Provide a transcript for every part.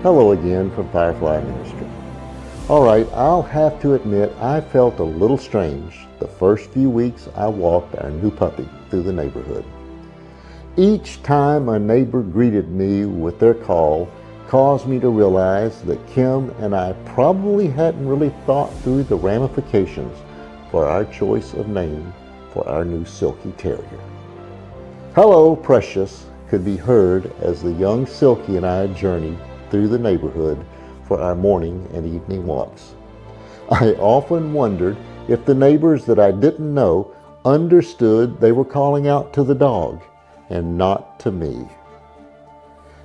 Hello again from Firefly Ministry. All right, I'll have to admit I felt a little strange the first few weeks I walked our new puppy through the neighborhood. Each time a neighbor greeted me with their call caused me to realize that Kim and I probably hadn't really thought through the ramifications for our choice of name for our new Silky Terrier. Hello, Precious could be heard as the young Silky and I journeyed through the neighborhood for our morning and evening walks. I often wondered if the neighbors that I didn't know understood they were calling out to the dog and not to me.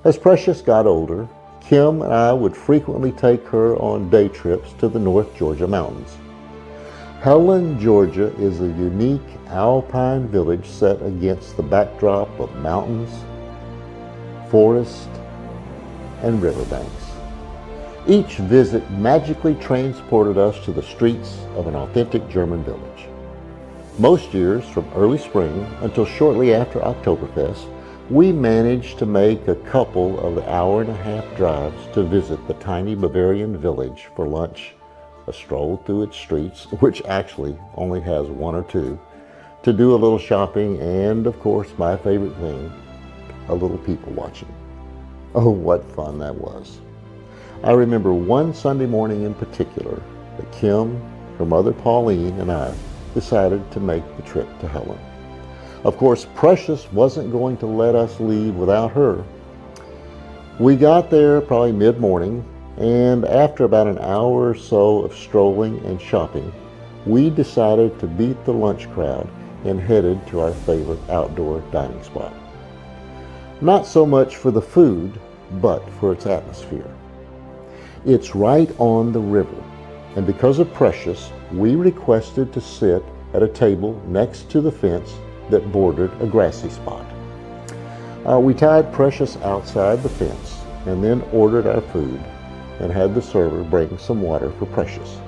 As Precious got older, Kim and I would frequently take her on day trips to the North Georgia mountains. Helen, Georgia is a unique alpine village set against the backdrop of mountains, forest, and riverbanks. Each visit magically transported us to the streets of an authentic German village. Most years, from early spring until shortly after Oktoberfest, we managed to make a couple of hour-and-a-half drives to visit the tiny Bavarian village for lunch, a stroll through its streets, which actually only has one or two, to do a little shopping, and of course my favorite thing, a little people watching. Oh, what fun that was. I remember one Sunday morning in particular that Kim, her mother Pauline, and I decided to make the trip to Helen. Of course, Precious wasn't going to let us leave without her. We got there probably mid-morning, and after about an hour or so of strolling and shopping, we decided to beat the lunch crowd and headed to our favorite outdoor dining spot. Not so much for the food, but for its atmosphere. It's right on the river, and because of Precious, we requested to sit at a table next to the fence that bordered a grassy spot. We tied Precious outside the fence and then ordered our food and had the server bring some water for Precious.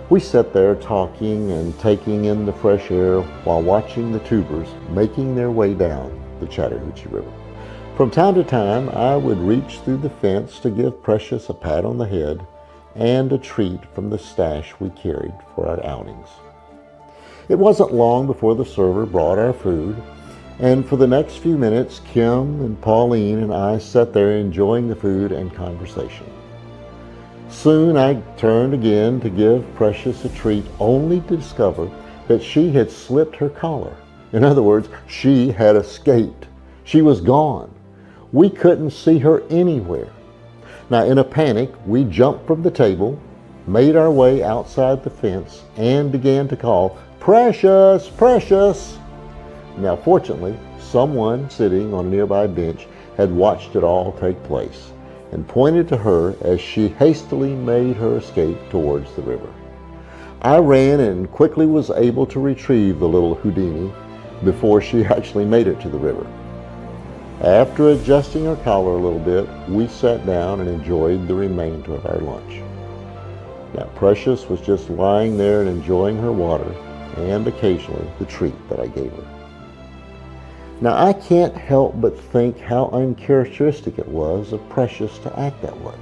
We sat there talking and taking in the fresh air while watching the tubers making their way down the Chattahoochee River. From time to time, I would reach through the fence to give Precious a pat on the head and a treat from the stash we carried for our outings. It wasn't long before the server brought our food, and for the next few minutes, Kim and Pauline and I sat there enjoying the food and conversation. Soon I turned again to give Precious a treat, only to discover that she had slipped her collar. In other words, she had escaped. She was gone. We couldn't see her anywhere. Now, in a panic, we jumped from the table, made our way outside the fence, and began to call, "Precious! Precious!" Now, fortunately, someone sitting on a nearby bench had watched it all take place and pointed to her as she hastily made her escape towards the river. I ran and quickly was able to retrieve the little Houdini before she actually made it to the river. After adjusting her collar a little bit, we sat down and enjoyed the remainder of our lunch. Now, Precious was just lying there and enjoying her water and occasionally the treat that I gave her. Now, I can't help but think how uncharacteristic it was of Precious to act that way.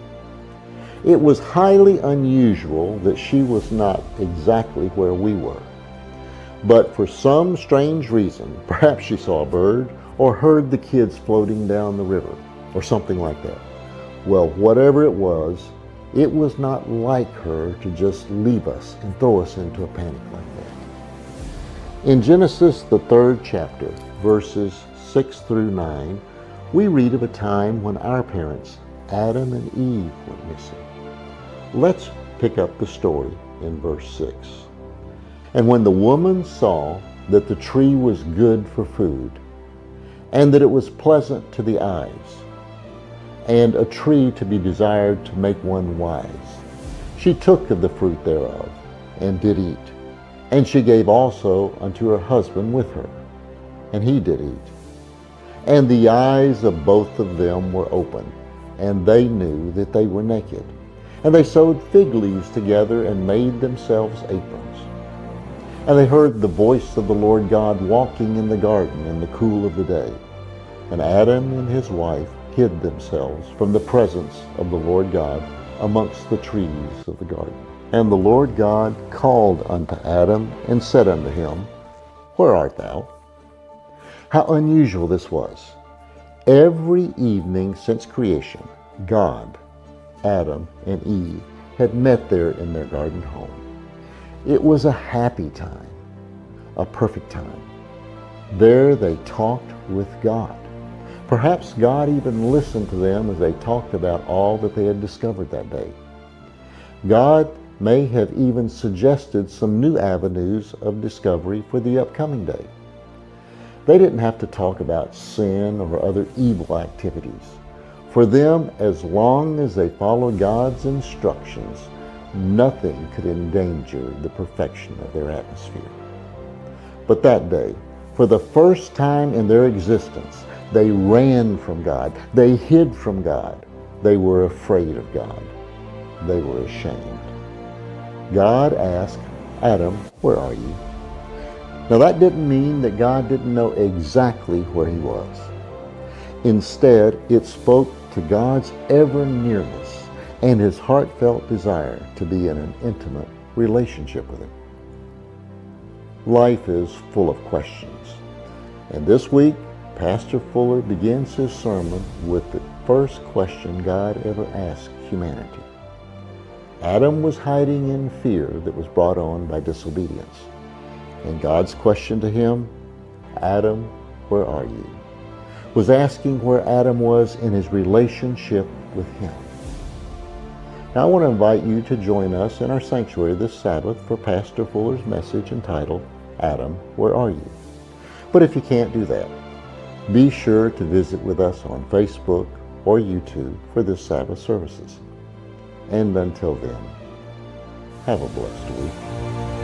It was highly unusual that she was not exactly where we were. But for some strange reason, perhaps she saw a bird or heard the kids floating down the river or something like that. Well, whatever it was not like her to just leave us and throw us into a panic like that. In Genesis, the 3rd chapter, verses 6 through 9, we read of a time when our parents, Adam and Eve, went missing. Let's pick up the story in verse 6. And when the woman saw that the tree was good for food, and that it was pleasant to the eyes, and a tree to be desired to make one wise, she took of the fruit thereof, and did eat. And she gave also unto her husband with her, and he did eat. And the eyes of both of them were open, and they knew that they were naked. And they sewed fig leaves together and made themselves aprons. And they heard the voice of the Lord God walking in the garden in the cool of the day. And Adam and his wife hid themselves from the presence of the Lord God amongst the trees of the garden. And the Lord God called unto Adam and said unto him, Where art thou? How unusual this was. Every evening since creation, God, Adam, and Eve had met there in their garden home. It was a happy time, a perfect time. There they talked with God. Perhaps God even listened to them as they talked about all that they had discovered that day. God may have even suggested some new avenues of discovery for the upcoming day. They didn't have to talk about sin or other evil activities. For them, as long as they followed God's instructions, nothing could endanger the perfection of their atmosphere. But that day, for the first time in their existence, they ran from God. They hid from God. They were afraid of God. They were ashamed. God asked Adam, Where are you? Now that didn't mean that God didn't know exactly where he was. Instead, it spoke to God's ever-nearness and his heartfelt desire to be in an intimate relationship with him. Life is full of questions. And this week, Pastor Fuller begins his sermon with the first question God ever asked humanity. Adam was hiding in fear that was brought on by disobedience. And God's question to him, Adam, where are you? Was asking where Adam was in his relationship with him. Now I want to invite you to join us in our sanctuary this Sabbath for Pastor Fuller's message entitled, Adam, where are you? But if you can't do that, be sure to visit with us on Facebook or YouTube for this Sabbath services. And until then, have a blessed week.